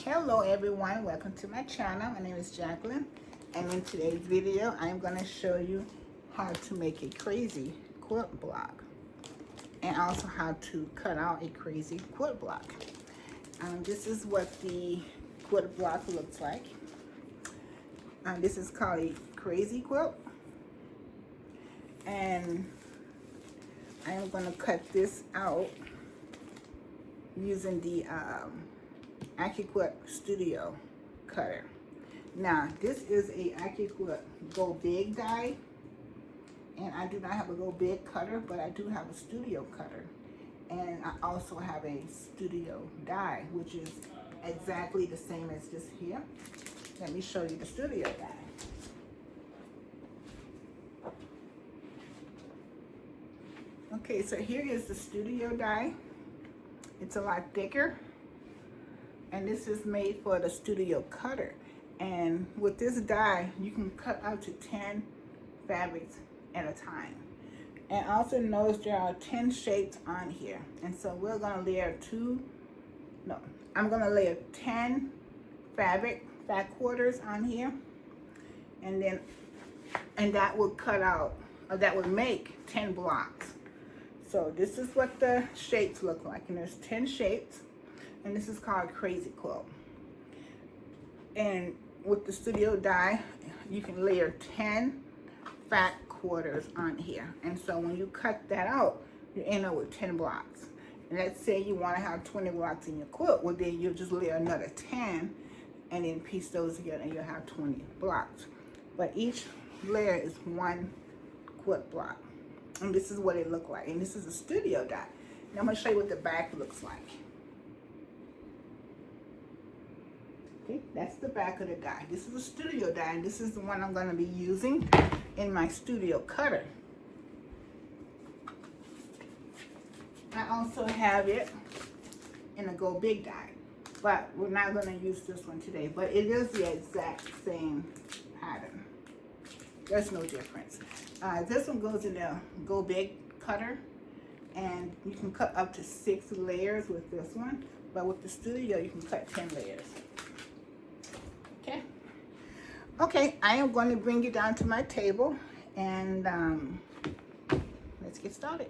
Hello everyone, welcome to my channel. My name is Jacqueline, and in today's video I'm going to show you how to make a crazy quilt block and also how to cut out a crazy quilt block. This is what the quilt block looks like. This is called a crazy quilt, and I am going to cut this out using the Accuquilt Studio cutter. Now, this is a Accuquilt Go Big die, and I do not have a Go Big cutter, but I do have a Studio cutter, and I also have a Studio die, which is exactly the same as this here. Let me show you the Studio die. Okay, so here is the Studio die. It's a lot thicker, and this is made for the Studio cutter. And with this die, you can cut out to 10 fabrics at a time. And also notice there are 10 shapes on here. And so we're gonna layer I'm gonna layer 10 fat quarters on here. And that will cut out, or that would make 10 blocks. So this is what the shapes look like, and there's 10 shapes, and this is called Crazy Quilt. And with the Studio die, you can layer 10 fat quarters on here, and so when you cut that out, you end up with 10 blocks. And let's say you want to have 20 blocks in your quilt, well then you'll just layer another 10 and then piece those together and you'll have 20 blocks. But each layer is one quilt block. And this is what it looked like. And this is a Studio die. And I'm going to show you what the back looks like. Okay, that's the back of the die. This is a Studio die, and this is the one I'm going to be using in my Studio cutter. I also have it in a Go Big die, but we're not going to use this one today. But it is the exact same pattern. There's no difference. This one goes in the Go Big cutter, and you can cut up to 6 layers with this one, but with the Studio you can cut 10 layers. Okay, I am going to bring you down to my table, and let's get started.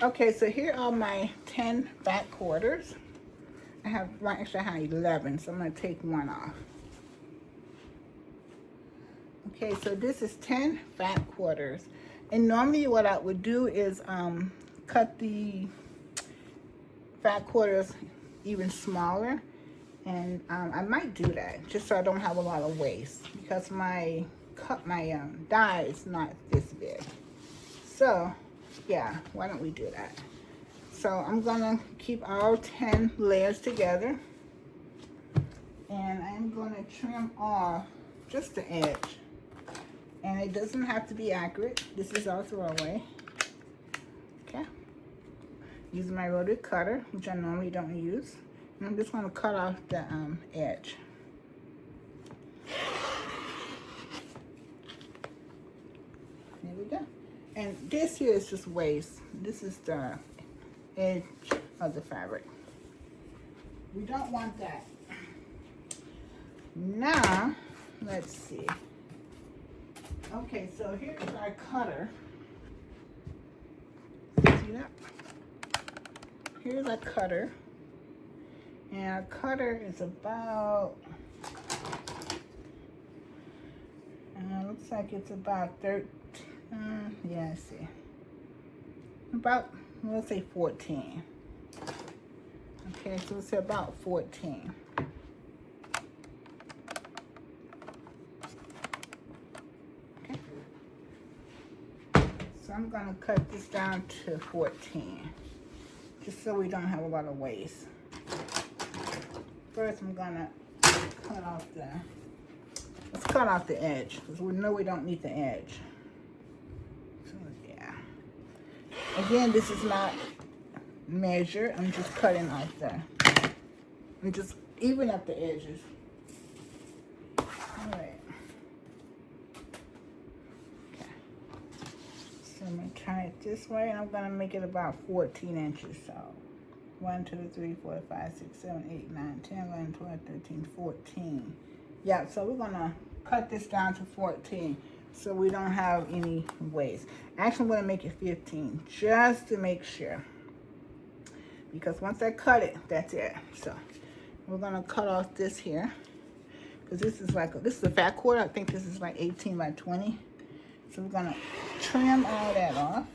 Okay, so here are my 10 fat quarters. Actually I have 11, so I'm going to take one off. Okay, so this is 10 fat quarters. And normally what I would do is cut the fat quarters even smaller. And I might do that just so I don't have a lot of waste, because my die is not this big. So yeah, why don't we do that? So I'm gonna keep all 10 layers together, and I'm gonna trim off just the edge. And it doesn't have to be accurate. This is all throwaway. Okay. Using my rotary cutter, which I normally don't use. And I'm just gonna cut off the edge. There we go. And this here is just waste. This is the edge of the fabric. We don't want that. Now, let's see. Okay, so here's our cutter. See that? Here's our cutter. And our cutter is about, looks like it's about 13. Yeah, I see. About, let's say 14. Okay, so it's about 14. Okay. So I'm gonna cut this down to 14, just so we don't have a lot of waste. First, I'm gonna cut off let's cut off the edge, because we know we don't need the edge. Again, this is not measured. I'm just cutting off I'm just even up the edges. All right. try it this way, and I'm gonna make it about 14 inches. So 1, 2, 3, 4, 5, 6, 7, 8, 9, 10, 11, 12, 13, 14. Yeah, so we're gonna cut this down to 14 so we don't have any waste. Actually, I'm gonna make it 15 just to make sure, because once I cut it, that's it. So we're gonna cut off this here, because this is a fat quarter. I think this is like 18 by 20. So we're gonna trim all that off.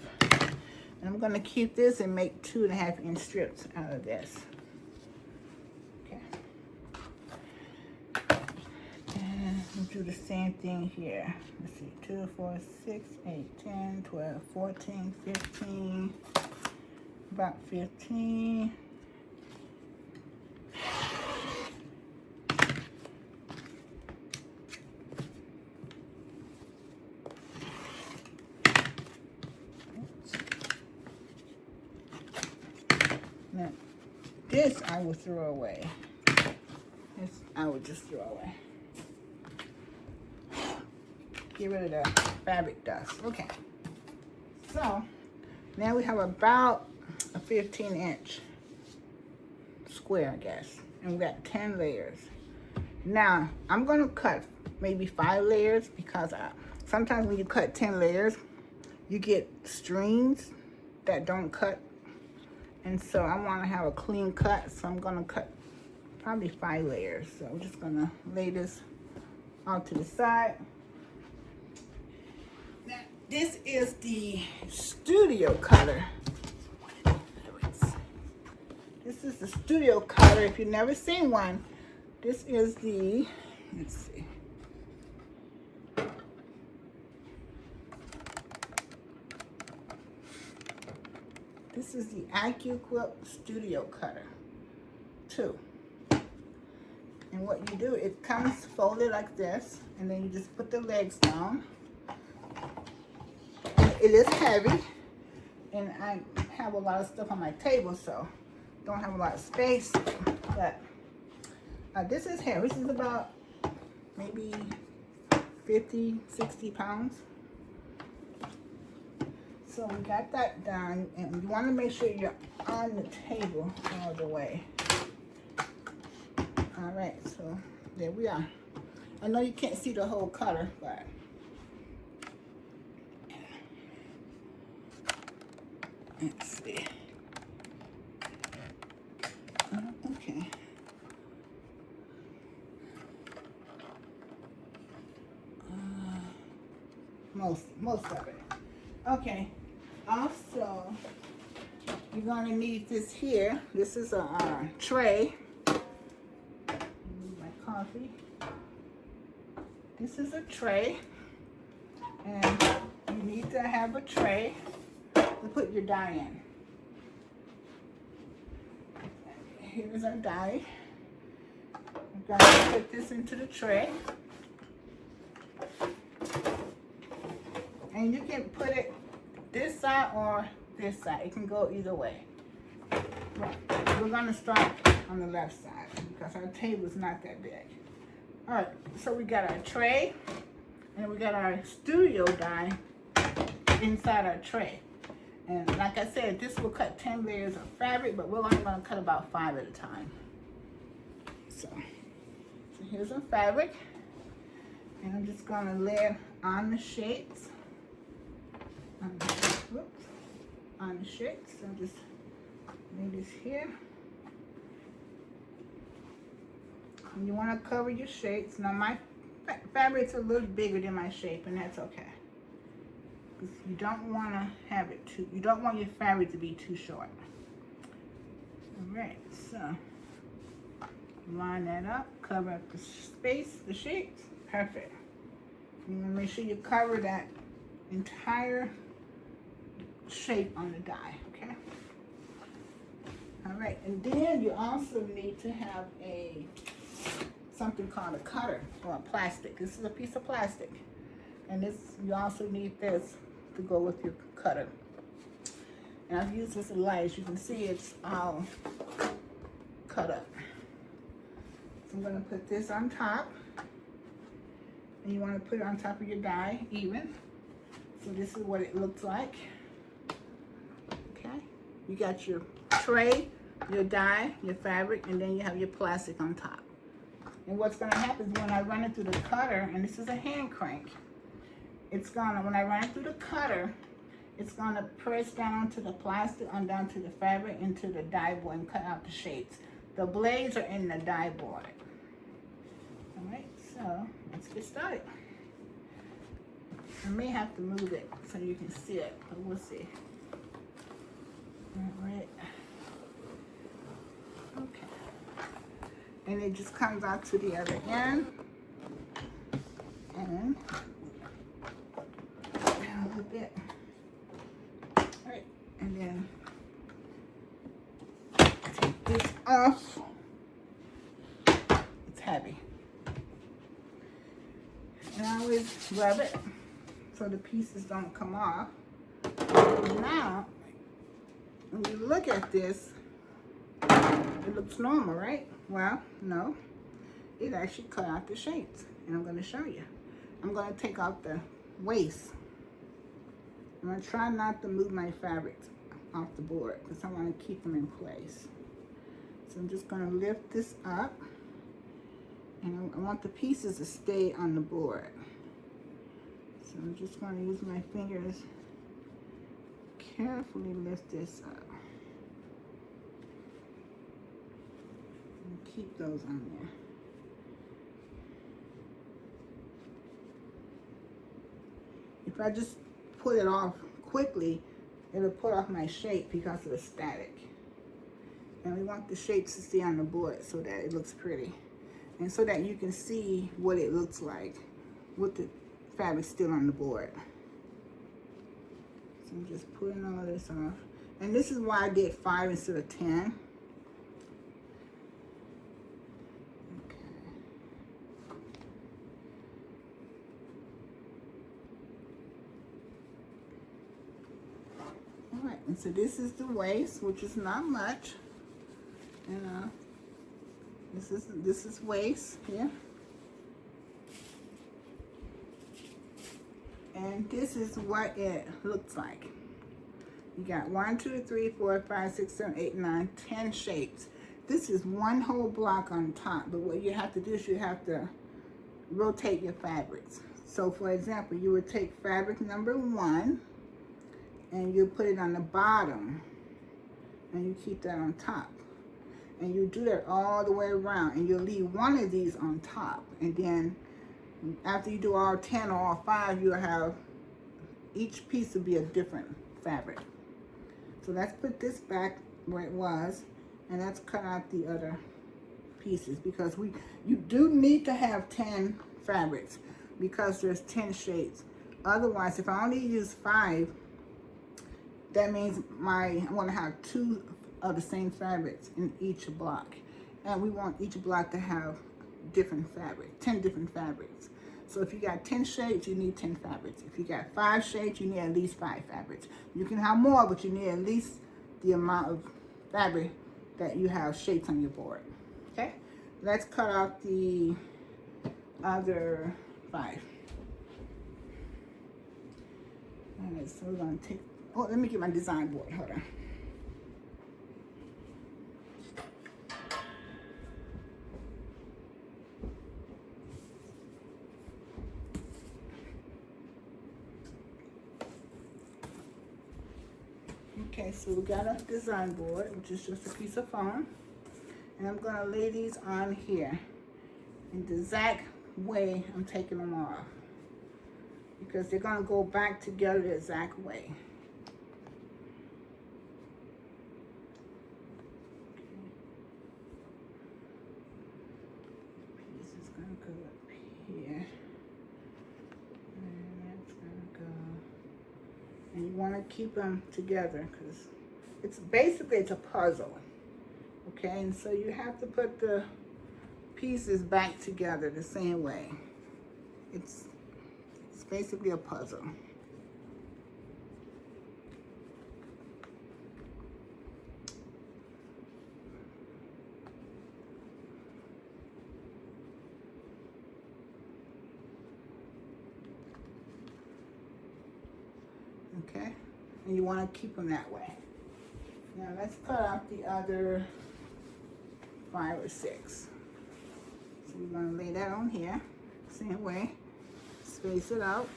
And I'm gonna keep this and make 2.5-inch strips out of this. Okay. And we'll do the same thing here. Let's see, 2, 4, 6, 8, 10, 12, 14, 15, about 15. Now, this I will throw away. This I will just throw away. Get rid of the fabric dust. Okay. So, now we have about a 15-inch square, I guess. And we got 10 layers. Now, I'm going to cut maybe 5 layers because sometimes when you cut 10 layers, you get strings that don't cut. And so I want to have a clean cut, so I'm going to cut probably 5 layers. So I'm just going to lay this off to the side. Now, this is the Studio cutter. This is the Studio cutter. If you've never seen one, this is the, let's see. This is the Accuquilt Studio cutter 2. And what you do, it comes folded like this, and then you just put the legs down. It is heavy, and I have a lot of stuff on my table, so don't have a lot of space. But this is heavy. This is about maybe 50, 60 pounds. So we got that done, and you want to make sure you're on the table all the way. All right, so there we are. I know you can't see the whole cutter, but let's see. Okay. Most of it. Okay. Also, you're gonna need this here. This is a tray. My coffee. This is a tray, and you need to have a tray to put your die in. Here's our die. I'm gonna put this into the tray, and you can put it this side or this side. It can go either way. But we're gonna start on the left side because our table is not that big. All right, so we got our tray, and we got our Studio die inside our tray. And like I said, this will cut 10 layers of fabric, but we're only gonna cut about 5 at a time. So here's our fabric, and I'm just gonna lay it on the shapes. On the shapes. So just lay this here. And you want to cover your shapes. Now my fabric's a little bigger than my shape, and that's okay. Because you don't want to have it too. You don't want your fabric to be too short. All right. So line that up. Cover up the space, the shapes. Perfect. You want to make sure you cover that entire shape on the die, okay? All right, and then you also need to have something called a cutter or a plastic. This is a piece of plastic, and you also need this to go with your cutter. And I've used this a lot. As you can see, it's all cut up. So I'm going to put this on top, and you want to put it on top of your die even. So this is what it looks like. You got your tray, your dye, your fabric, and then you have your plastic on top. And what's gonna happen is when I run it through the cutter, and this is a hand crank, it's gonna, when I run it through the cutter, it's gonna press down to the plastic, on down to the fabric, into the die board and cut out the shapes. The blades are in the die board. All right, so let's get started. I may have to move it so you can see it, but we'll see. All right. Okay. And it just comes out to the other end. And a little bit. All right, and then take this off. It's heavy. And I always rub it so the pieces don't come off. Now, when you look at this, it looks normal, right? Well, no. It actually cut out the shapes, and I'm going to show you. I'm going to take out the waist. I'm going to try not to move my fabrics off the board because I want to keep them in place. So I'm just going to lift this up, and I want the pieces to stay on the board. So I'm just going to use my fingers, carefully lift this up. And keep those on there. If I just put it off quickly, it'll put off my shape because of the static. And we want the shapes to stay on the board so that it looks pretty. And so that you can see what it looks like with the fabric still on the board. So I'm just putting all this off. And this is why I did 5 instead of 10. Okay. All right, and so this is the waist, which is not much. And this is waist here. And this is what it looks like. You got 1, 2, 3, 4, 5, 6, 7, 8, 9, 10 shapes. This is one whole block on top, but what you have to do is you have to rotate your fabrics. So for example, you would take fabric number 1 and you put it on the bottom and you keep that on top. And you do that all the way around, and you'll leave one of these on top, and then after you do all 10 or all 5, you'll have each piece will be a different fabric. So let's put this back where it was, and let's cut out the other pieces, because you do need to have 10 fabrics because there's 10 shades. Otherwise, if I only use 5, that means I'm going to have 2 of the same fabrics in each block, and we want each block to have different fabric, 10 different fabrics. So if you got 10 shades, you need 10 fabrics. If you got 5 shades, you need at least 5 fabrics. You can have more, but you need at least the amount of fabric that you have shapes on your board. Okay, let's cut out the other 5. All right, so we're gonna take, oh, let me get my design board, hold on. Okay, so we got a design board, which is just a piece of foam. And I'm gonna lay these on here in the exact way I'm taking them off, because they're gonna go back together the exact way. Okay. Piece is gonna go up here. And that's gonna go. And you want to keep them together because it's basically a puzzle. Okay, and so you have to put the pieces back together the same way. It's basically a puzzle. Okay, and you want to keep them that way. Now let's cut out the other 5 or 6. So we're going to lay that on here, same way, space it out.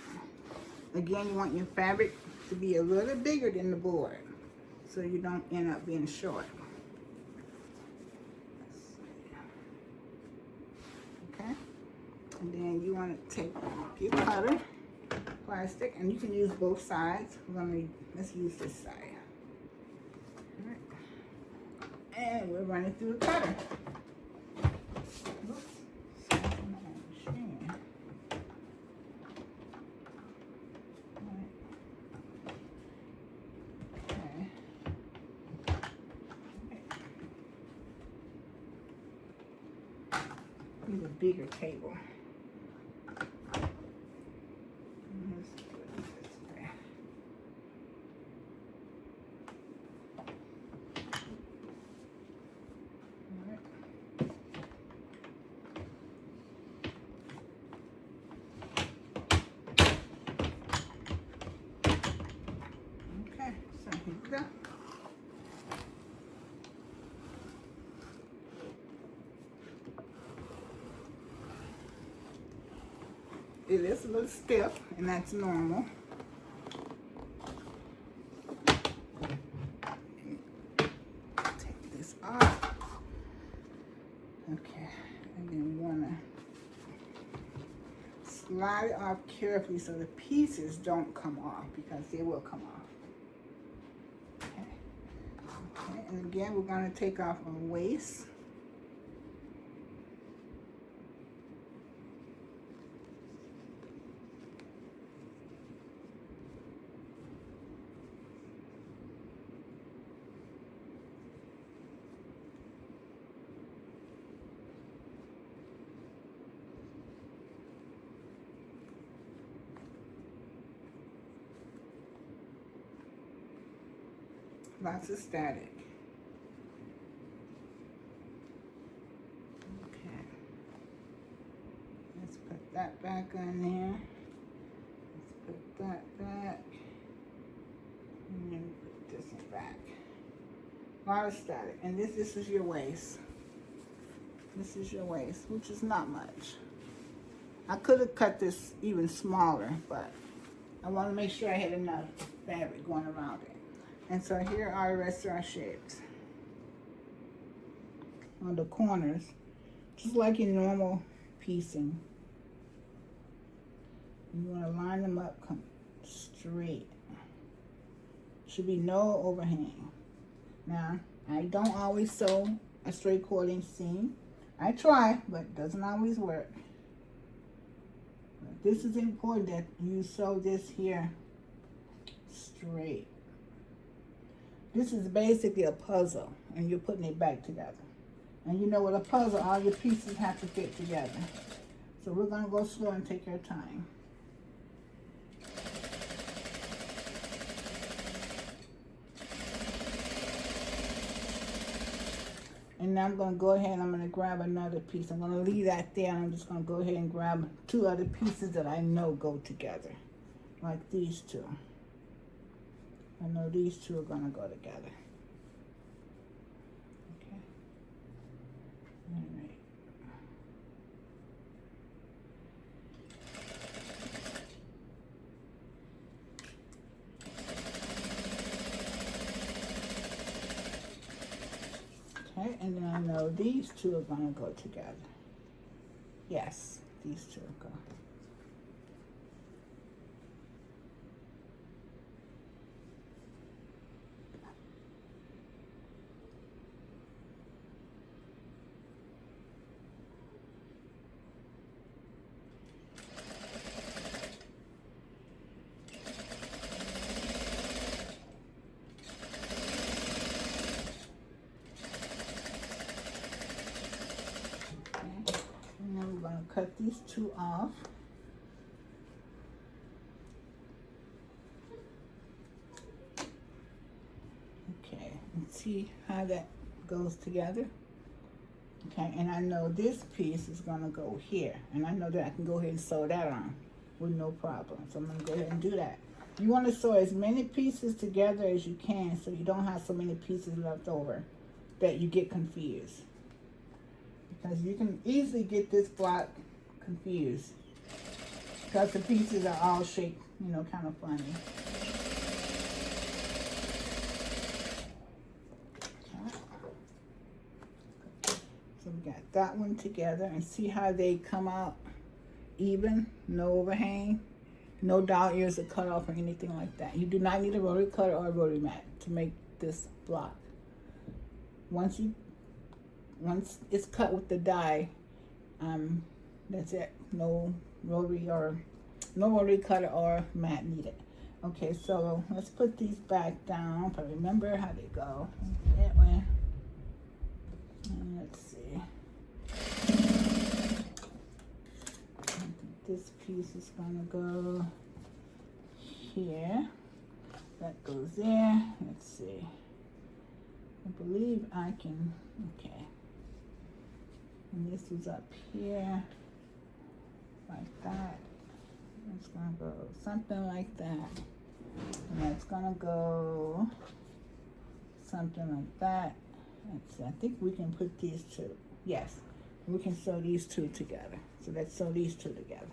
Again, you want your fabric to be a little bigger than the board, so you don't end up being short. Okay, and then you want to take your cutter, plastic, and you can use both sides. Let's use this side. All right. And we're running through the cutter. Oops. Need a bigger table. Let's do it this way. All right. Okay, so here we go. It is a little stiff, and that's normal. Take this off. Okay, and then we want to slide it off carefully so the pieces don't come off, because they will come off. Okay, okay, and again, we're going to take off our waist. Lots of static. Okay. Let's put that back on there. Let's put that back. And then put this one back. A lot of static. And this is your waist. This is your waist, which is not much. I could have cut this even smaller, but I want to make sure I had enough fabric going around it. And so here are the rest of our shapes on the corners, just like your normal piecing. You want to line them up straight. Should be no overhang. Now, I don't always sew a straight cording seam. I try, but it doesn't always work. But this is important that you sew this here straight. This is basically a puzzle, and you're putting it back together. And you know, with a puzzle, all your pieces have to fit together. So we're going to go slow and take our time. And now I'm going to go ahead and I'm going to grab another piece. I'm going to leave that there, and I'm just going to go ahead and grab 2 other pieces that I know go together, like these 2. I know these 2 are going to go together. Okay. All right. Okay, and then I know these 2 are going to go together. Yes, these 2 will go. Cut these 2 off. Okay, and see how that goes together. Okay, and I know this piece is going to go here, and I know that I can go ahead and sew that on with no problem. So I'm going to go ahead and do that. You want to sew as many pieces together as you can so you don't have so many pieces left over that you get confused. Because you can easily get this block confused because the pieces are all shaped, you know, kind of funny. So we got that one together, and see how they come out even, no overhang, no dowel ears are cut off or anything like that. You do not need a rotary cutter or a rotary mat to make this block. Once it's cut with the die, that's it. No rotary cutter or mat needed. Okay, so let's put these back down. But remember how they go. That way. And let's see. This piece is gonna go here. That goes there. Let's see. I believe I can. Okay. And this is up here, like that. It's gonna go something like that. And that's gonna go something like that. Let's see. I think we can put these two. Yes, we can sew these two together. So let's sew these two together.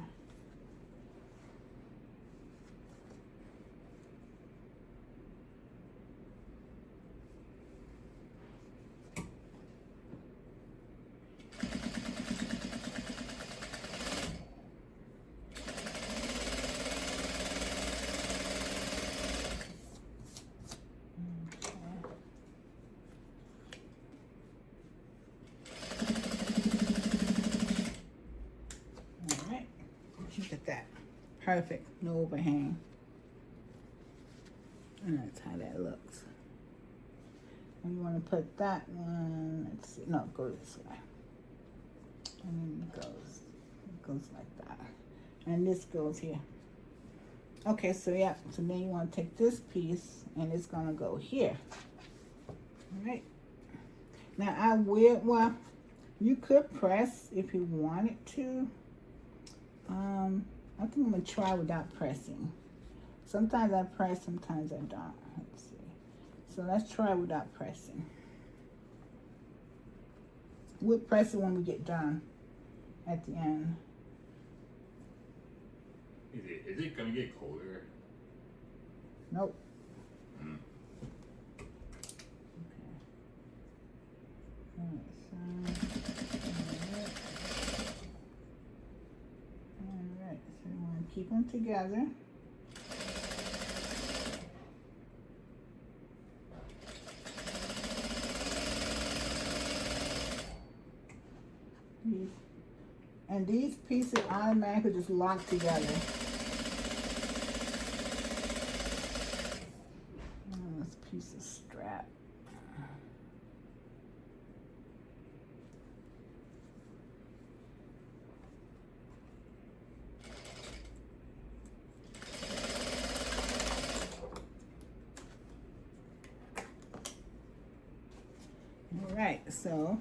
Perfect, no overhang. And that's how that looks. And you want to put that one, let's see, no, go this way. And then it goes like that. And this goes here. Okay, so yeah, so then you want to take this piece and it's going to go here. All right. Now I will, well, you could press if you wanted to. I think I'm going to try without pressing. Sometimes I press, sometimes I don't. Let's see. So let's try without pressing. We'll press it when we get done at the end. Is it going to get colder? Nope. Mm. Okay. Alright, so you want to keep them together. And these pieces automatically just lock together. Oh, this piece is strapped. All right, so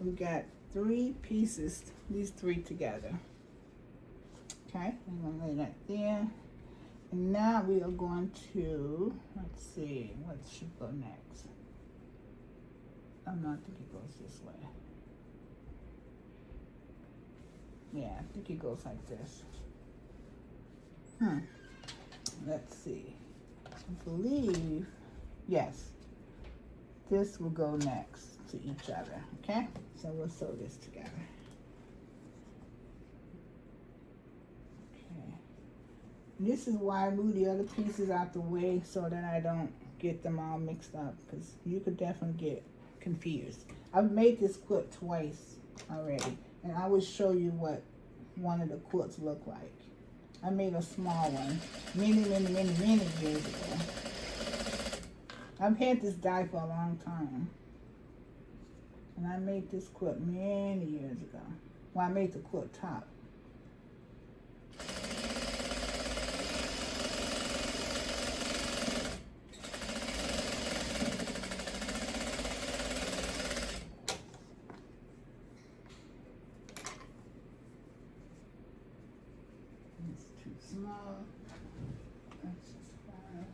we got 3 pieces, these 3 together. Okay, I'm gonna lay that there. And now we are going to, let's see, what should go next? Oh no, I think it goes this way. Yeah, I think it goes like this. Let's see. I believe, yes, this will go next to each other, okay? So we'll sew this together. Okay. This is why I move the other pieces out the way so that I don't get them all mixed up, because you could definitely get confused. I've made this quilt twice already, and I will show you what one of the quilts look like. I made a small one many years ago. I've had this die for a long time. And I made this quilt many years ago. Well, I made the quilt top. It's too small. That's just fine.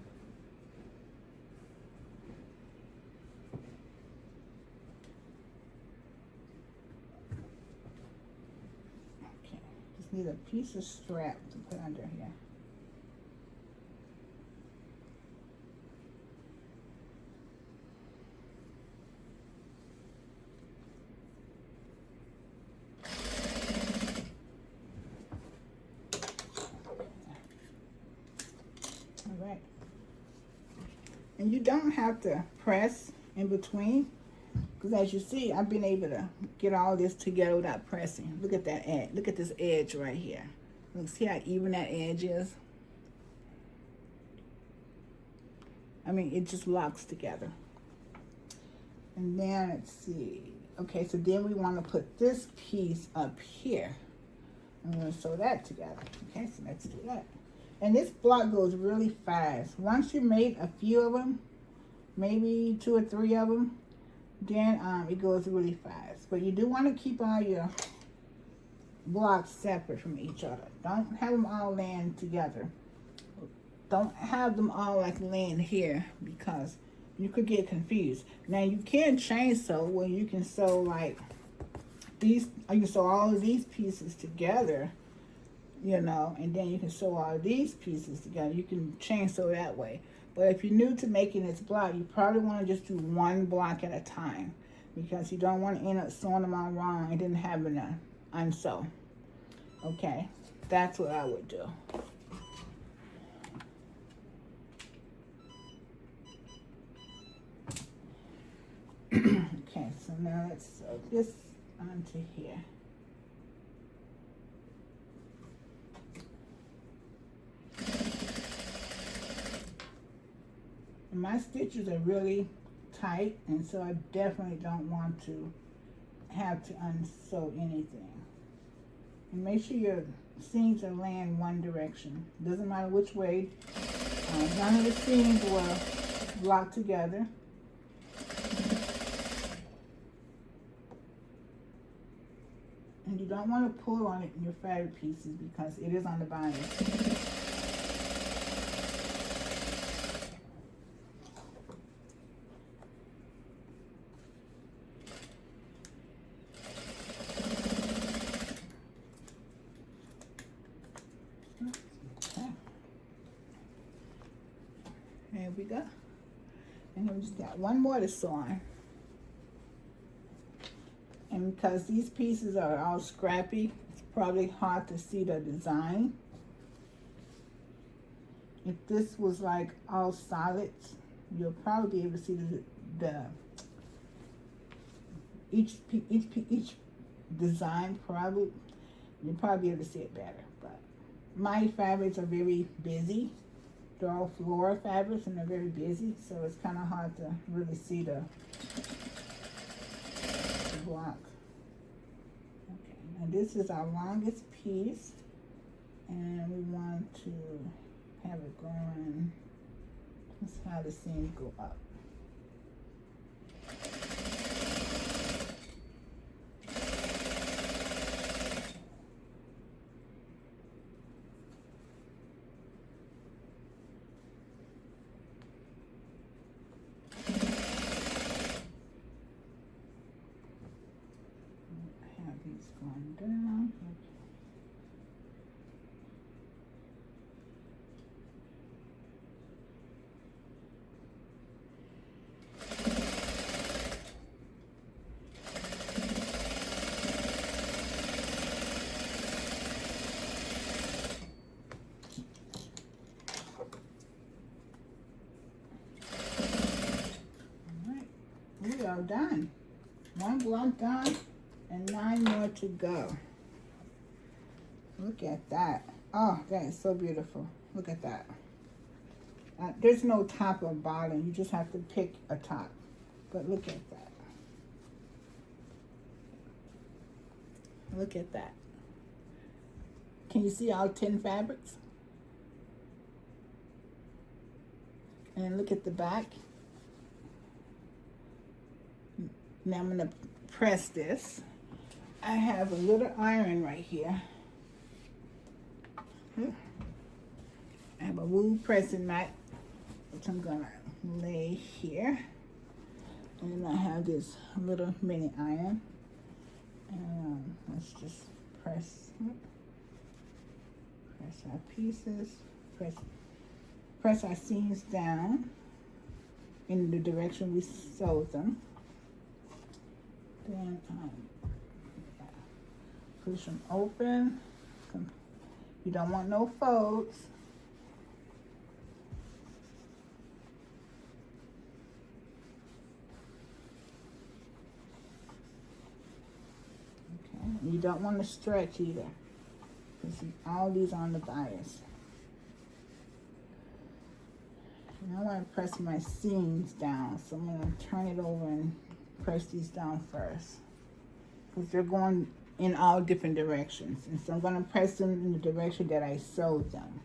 Okay, just need a piece of strap to put under here. All right. And you don't have to press in between, because as you see, I've been able to get all this together without pressing. Look at that edge. Look at this edge right here. Look, see how even that edge is? I mean, it just locks together. And then, let's see. Okay, so then we want to put this piece up here. I'm going to sew that together. Okay, so let's do that. And this block goes really fast. Once you made a few of them, maybe 2 or 3 of them, then it goes really fast. But you do want to keep all your blocks separate from each other. Don't have them all laying together. Don't have them all like laying here, because you could get confused. Now you can chain sew where you can sew like these, you can sew all of these pieces together, you know, and then you can sew all of these pieces together. You can chain sew that way. But if you're new to making this block, you probably want to just do one block at a time, because you don't want to end up sewing them all wrong and then having to unsew. Okay, that's what I would do. Okay, so now let's sew this onto here. And my stitches are really tight, and so I definitely don't want to have to unsew anything. And make sure your seams are laying one direction. Doesn't matter which way. None of the seams will lock together. And you don't want to pull on it in your fabric pieces, because it is on the binder. Okay. There we go. And then we just got one more to sew on. And because these pieces are all scrappy, it's probably hard to see the design. If this was like all solids, you'll probably be able to see each design. Probably you'll probably be able to see it better. But my fabrics are very busy. They're all floral fabrics and they're very busy, so it's kind of hard to really see the block. Okay, and this is our longest piece, and we want to have it going. That's how the seams go up. These going down. All right, we are done. One block done. And 9 more to go. Look at that. Oh, that is so beautiful. Look at that. There's no top or bottom. You just have to pick a top. But look at that. Look at that. Can you see all 10 fabrics? And look at the back. Now I'm going to press this. I have a little iron right here. I have a wool pressing mat, which I'm gonna lay here. And then I have this little mini iron. And let's just press our pieces, press our seams down in the direction we sewed them. Then push them open. You don't want no folds. Okay, you don't want to stretch either, because all these are on the bias. And I want to press my seams down, so I'm going to turn it over and press these down first, because they're going in all different directions, and so I'm going to press them in the direction that I sewed them.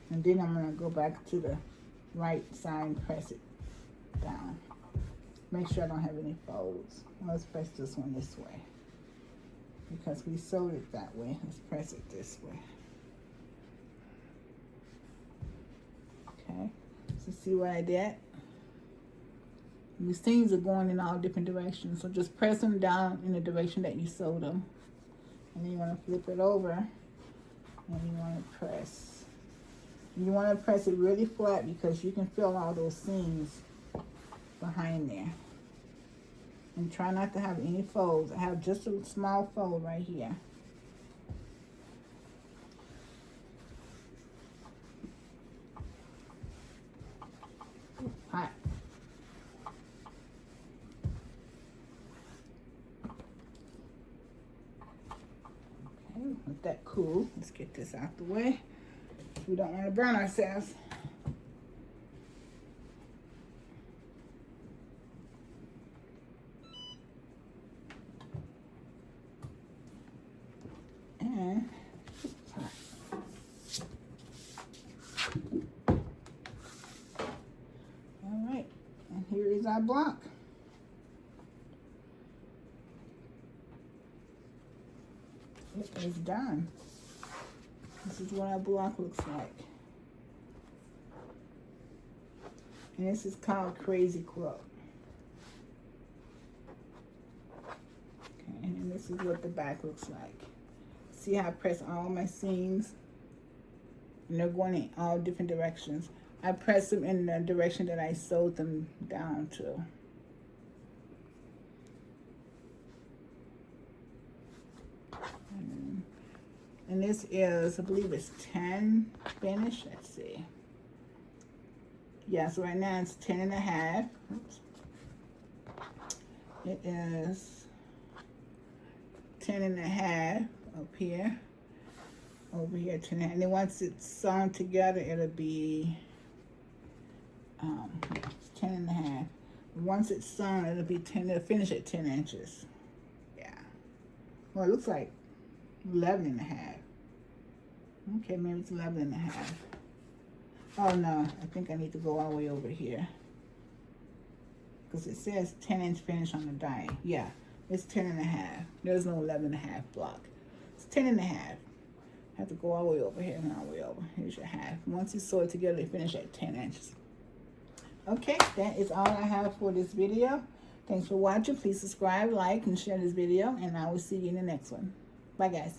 And then I'm going to go back to the right side and press it down. Make sure I don't have any folds. Let's press this one this way, because we sewed it that way. Let's press it this way. Okay, so see what I did? These things are going in all different directions, so just press them down in the direction that you sewed them. And then you want to flip it over, and you want to press. You want to press it really flat, because you can feel all those seams behind there. And try not to have any folds. I have just a small fold right here. Hot. Okay, let that cool. Let's get this out the way. We don't want to burn ourselves. And it's hot. All right, and here is our block. It is done. This is what our block looks like. And this is called Crazy Quilt. Okay, and then this is what the back looks like. See how I press all my seams? And they're going in all different directions. I press them in the direction that I sewed them down to. And this is, I believe it's 10 finish. Let's see. Yeah, so right now it's 10 and a half. Oops. It is 10 and a half up here. Over here, 10 and a half. And then once it's sewn together, it'll be it's 10 and a half. Once it's sewn, it'll be 10, it'll finish at 10 inches. Yeah. Well, it looks like 11 and a half. Okay, maybe it's 11 and a half. Oh no, I think I need to go all the way over here, because it says 10-inch finish on the die. Yeah, it's 10 and a half. There's no 11 and a half block. It's 10 and a half. I have to go all the way over here and all the way over. Here's your half. Once you sew it together, you finish at 10 inches. Okay, that is all I have for this video. Thanks for watching. Please subscribe, like, and share this video, and I will see you in the next one. Bye, guys.